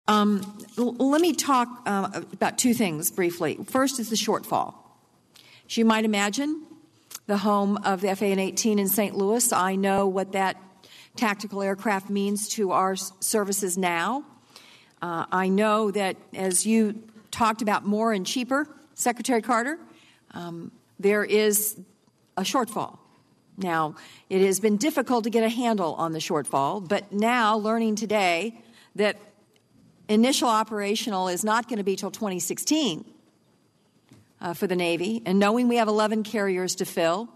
Let me talk about two things briefly. First is the shortfall. As you might imagine, the home of the F/A-18 in St. Louis, I know what that tactical aircraft means to our services now. I know that as you talked about more and cheaper, Secretary Carter, there is a shortfall. Now, it has been difficult to get a handle on the shortfall, but now learning today that initial operational is not going to be till 2016 for the Navy, and knowing we have 11 carriers to fill,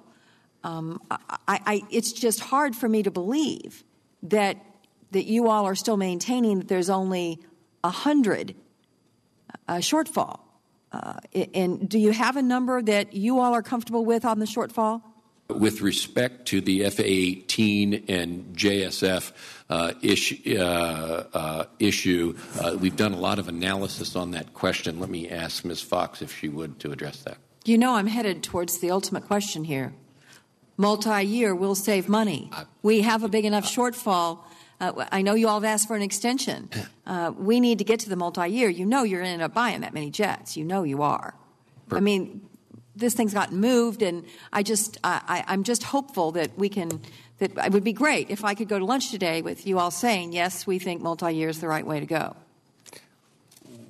it's just hard for me to believe that you all are still maintaining that there's only 100 shortfall. And do you have a number that you all are comfortable with on the shortfall? With respect to the F/A-18 and JSF issue, we've done a lot of analysis on that question. Let me ask Ms. Fox if she would to address that. You know I'm headed towards the ultimate question here. Multi-year will save money. We have a big enough shortfall. I know you all have asked for an extension. We need to get to the multi-year. You know you're going to end up buying that many jets. You know you are. I mean, this thing's gotten moved, and I'm just hopeful that that it would be great if I could go to lunch today with you all saying, yes, we think multi-year is the right way to go.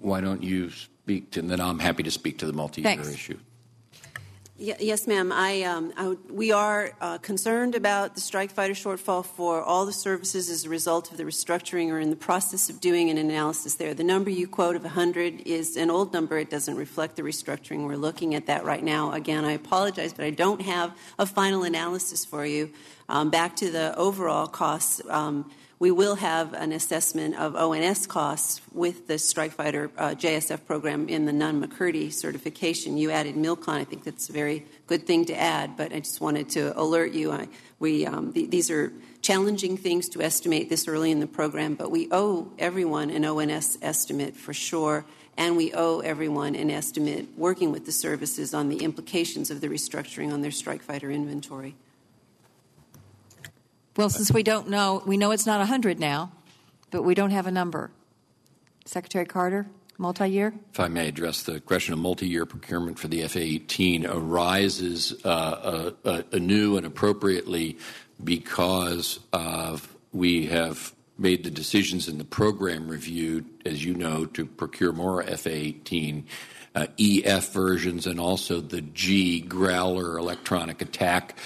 Why don't you speak to, and then I'm happy to speak to the multi-year issue. Yes, ma'am. We are concerned about the strike fighter shortfall for all the services as a result of the restructuring. Or in the process of doing an analysis there. The number you quote of 100 is an old number. It doesn't reflect the restructuring. We're looking at that right now. Again, I apologize, but I don't have a final analysis for you. Back to the overall costs. We will have an assessment of ONS costs with the strike fighter JSF program in the Nunn-McCurdy certification. You added MILCON. I think that's a very good thing to add, but I just wanted to alert you. These are challenging things to estimate this early in the program, but we owe everyone an ONS estimate for sure, and we owe everyone an estimate working with the services on the implications of the restructuring on their strike fighter inventory. Well, since we don't know, we know it's not 100 now, but we don't have a number. Secretary Carter, multi-year? If I may address the question of multi-year procurement for the F/A-18 arises anew and appropriately because we have made the decisions in the program review, as you know, to procure more F/A-18 EF versions and also the G Growler electronic attack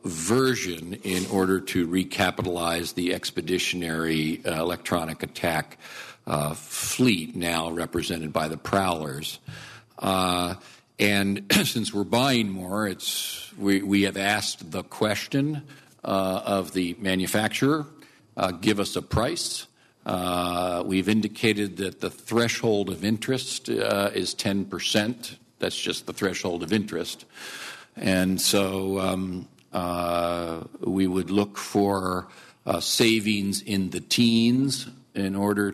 version in order to recapitalize the expeditionary electronic attack fleet now represented by the Prowlers. And since we're buying more, we have asked the question of the manufacturer, give us a price. We've indicated that the threshold of interest is 10%. That's just the threshold of interest. And so we would look for savings in the teens in order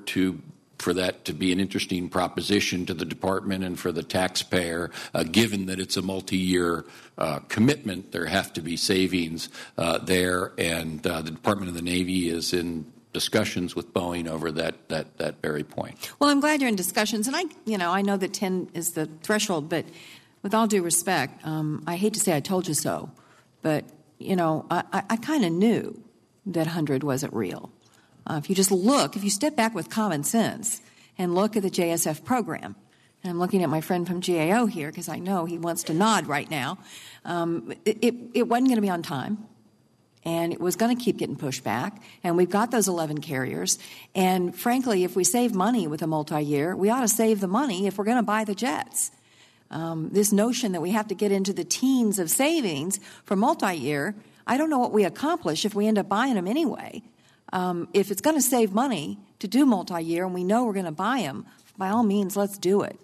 for that to be an interesting proposition to the department and for the taxpayer. Given that it's a multi-year commitment, there have to be savings there, and the Department of the Navy is in discussions with Boeing over that very point. Well, I'm glad you're in discussions, and I know that 10 is the threshold, but with all due respect, I hate to say I told you so, but, I kind of knew that 100 wasn't real. If you step back with common sense and look at the JSF program, and I'm looking at my friend from GAO here because I know he wants to nod right now, it wasn't going to be on time, and it was going to keep getting pushed back, and we've got those 11 carriers, and frankly, if we save money with a multi-year, we ought to save the money if we're going to buy the jets. This notion that we have to get into the teens of savings for multi-year, I don't know what we accomplish if we end up buying them anyway. If it's going to save money to do multi-year and we know we're going to buy them, by all means, let's do it.